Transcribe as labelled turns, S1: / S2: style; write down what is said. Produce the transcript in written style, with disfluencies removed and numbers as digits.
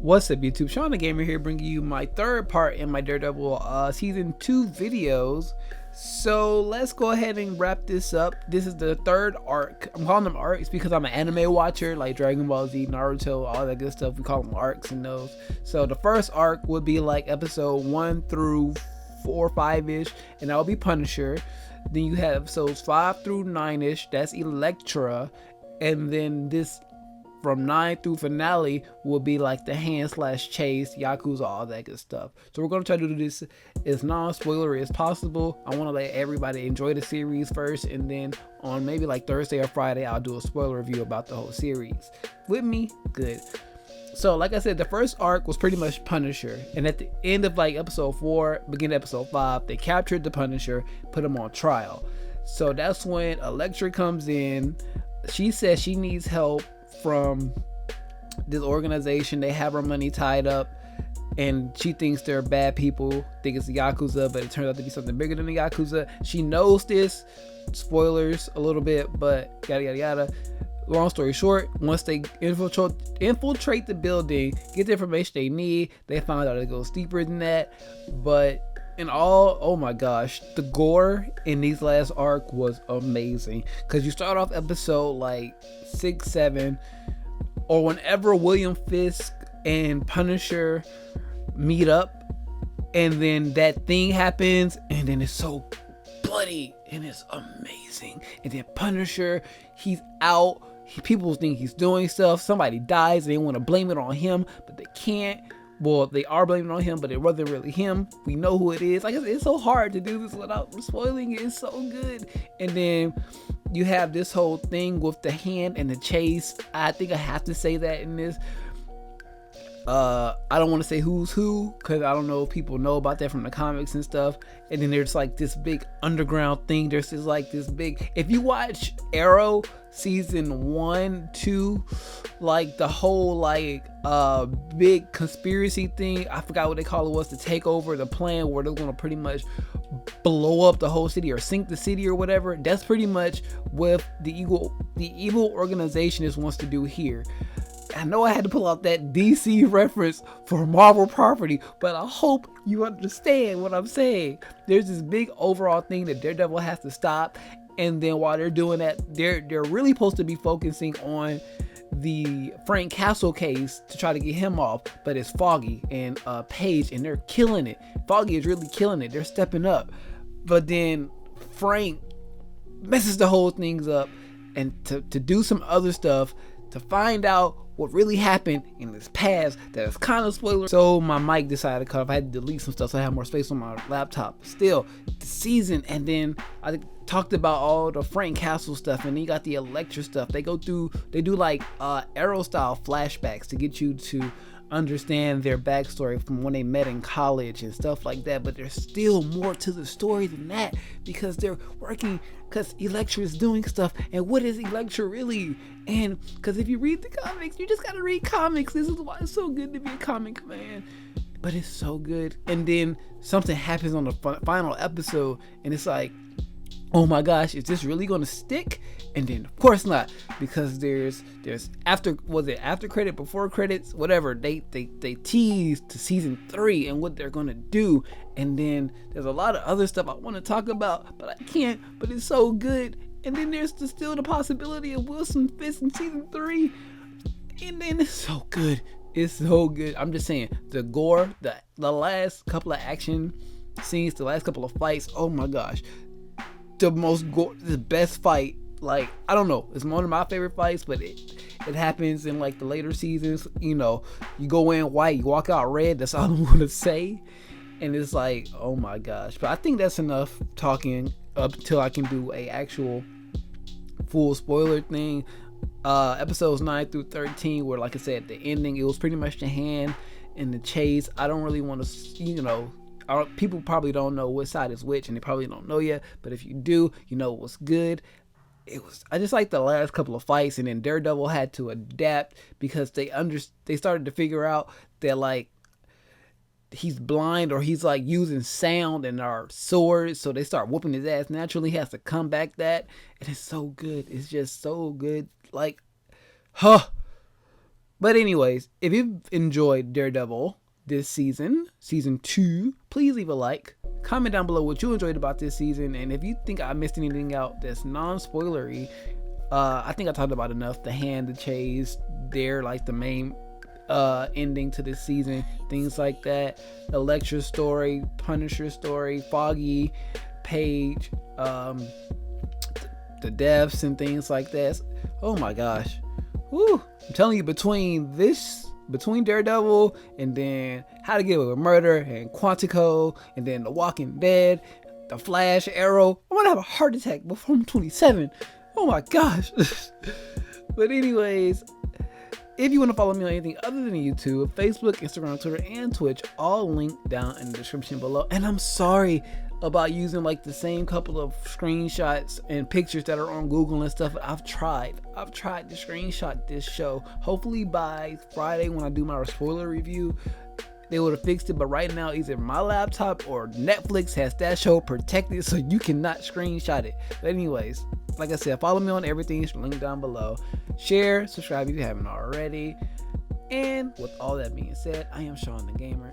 S1: What's up YouTube, Shawn DaGamer here, bringing you my third part in my Daredevil season 2 videos. So let's go ahead and wrap this up. This is the third arc. I'm calling them arcs because I'm an anime watcher, like Dragon Ball Z, Naruto, all that good stuff. We call them arcs and those. So the first arc would be like episode 1 through 4 or 5-ish, and that will be Punisher. Then you have episodes 5 through 9-ish, that's Elektra. And then this from 9 through finale will be like the hand/chase, Yakuza, all that good stuff. So we're going to try to do this as non-spoilery as possible. I want to let everybody enjoy the series first, and then on maybe like Thursday or Friday, I'll do a spoiler review about the whole series. With me? Good. So like I said, the first arc was pretty much Punisher, and at the end of like episode 4, beginning of episode 5, they captured the Punisher, put him on trial. So that's when Elektra comes in. She says she needs help from this organization. They have her money tied up, and she thinks they're bad people, think it's the Yakuza, but it turns out to be something bigger than the Yakuza. She knows this, spoilers a little bit, but yada yada yada. Long story short, once they infiltrate the building, get the information they need, they find out it goes deeper than that. But in all, oh my gosh, the gore in these last arc was amazing, because you start off episode like 6, 7, or whenever William Fisk and Punisher meet up, and then that thing happens, and then it's so bloody and it's amazing. And then Punisher, he's out, people think he's doing stuff, somebody dies and they want to blame it on him, but they can't. Well, they are blaming it on him, but it wasn't really him. We know who it is. Like I said, it's so hard to do this without spoiling it. It's so good. And then you have this whole thing with the hand and the chase. I think I have to say that in this. I don't want to say who's who, because I don't know if people know about that from the comics and stuff. And then there's like this big underground thing. There's just like this big, if you watch Arrow season 1, 2, like the whole like big conspiracy thing, I forgot what they call it, was to take over the plan where they're gonna pretty much blow up the whole city or sink the city or whatever. That's pretty much what the evil organization just wants to do here. I know I had to pull out that DC reference for Marvel property, but I hope you understand what I'm saying. There's this big overall thing that Daredevil has to stop, and then while they're doing that, they're really supposed to be focusing on the Frank Castle case to try to get him off, but it's Foggy and Paige, and they're killing it. Foggy is really killing it. They're stepping up, but then Frank messes the whole things up, and to do some other stuff to find out what really happened in this past that is kind of spoiler. So my mic decided to cut off. I had to delete some stuff so I had more space on my laptop. Still, the season, and then I talked about all the Frank Castle stuff, and then you got the Elektra stuff. They do like Arrow style flashbacks to get you to understand their backstory from when they met in college and stuff like that. But there's still more to the story than that, because they're working, because Elektra is doing stuff, and what is Elektra really? And because if you read the comics, you just gotta read comics. This is why it's so good to be a comic fan. But it's so good. And then something happens on the final episode, and it's like, oh my gosh, is this really gonna stick? And then of course not, because there's after credit, before credits, whatever, they tease to season 3 and what they're gonna do. And then there's a lot of other stuff I want to talk about, but I can't. But it's so good. And then there's still the possibility of Wilson Fisk in season 3, and then it's so good. It's so good. I'm just saying, the gore, the last couple of action scenes, the last couple of fights, oh my gosh, the best fight. Like, I don't know, it's one of my favorite fights, but it happens in like the later seasons. You know, you go in white, you walk out red. That's all I want to say. And it's like, oh my gosh. But I think that's enough talking up until I can do a actual full spoiler thing. Episodes 9 through 13, where, like I said, the ending, it was pretty much the hand and the chase. I don't really want to, you know, people probably don't know which side is which, and they probably don't know yet. But if you do, you know what's good. I just like the last couple of fights, and then Daredevil had to adapt because they started to figure out that like he's blind, or he's like using sound and our swords, so they start whooping his ass naturally. He has to come back that, and it's so good. It's just so good. Like, But anyways, if you've enjoyed Daredevil this season, season 2, please leave a like. Comment down below what you enjoyed about this season, and if you think I missed anything out that's non-spoilery, I think I talked about enough. The hand, the chase, they're like the main ending to this season, things like that. Elektra story, Punisher story, Foggy, Paige, the deaths and things like that. Oh my gosh. Woo. I'm telling you, between Daredevil and then How to Get Away with Murder and Quantico and then The Walking Dead, The Flash, Arrow, I'm gonna have a heart attack before I'm 27. Oh my gosh. But anyways, if you want to follow me on anything other than YouTube, Facebook, Instagram, Twitter, and Twitch, all linked down in the description below. And I'm sorry about using like the same couple of screenshots and pictures that are on Google and stuff. I've tried to screenshot this show. Hopefully by Friday when I do my spoiler review, they would have fixed it. But right now, either my laptop or Netflix has that show protected, so you cannot screenshot it. But anyways, like I said, follow me on everything. It's linked down below. Share, subscribe if you haven't already. And with all that being said, I am Shawn DaGamer.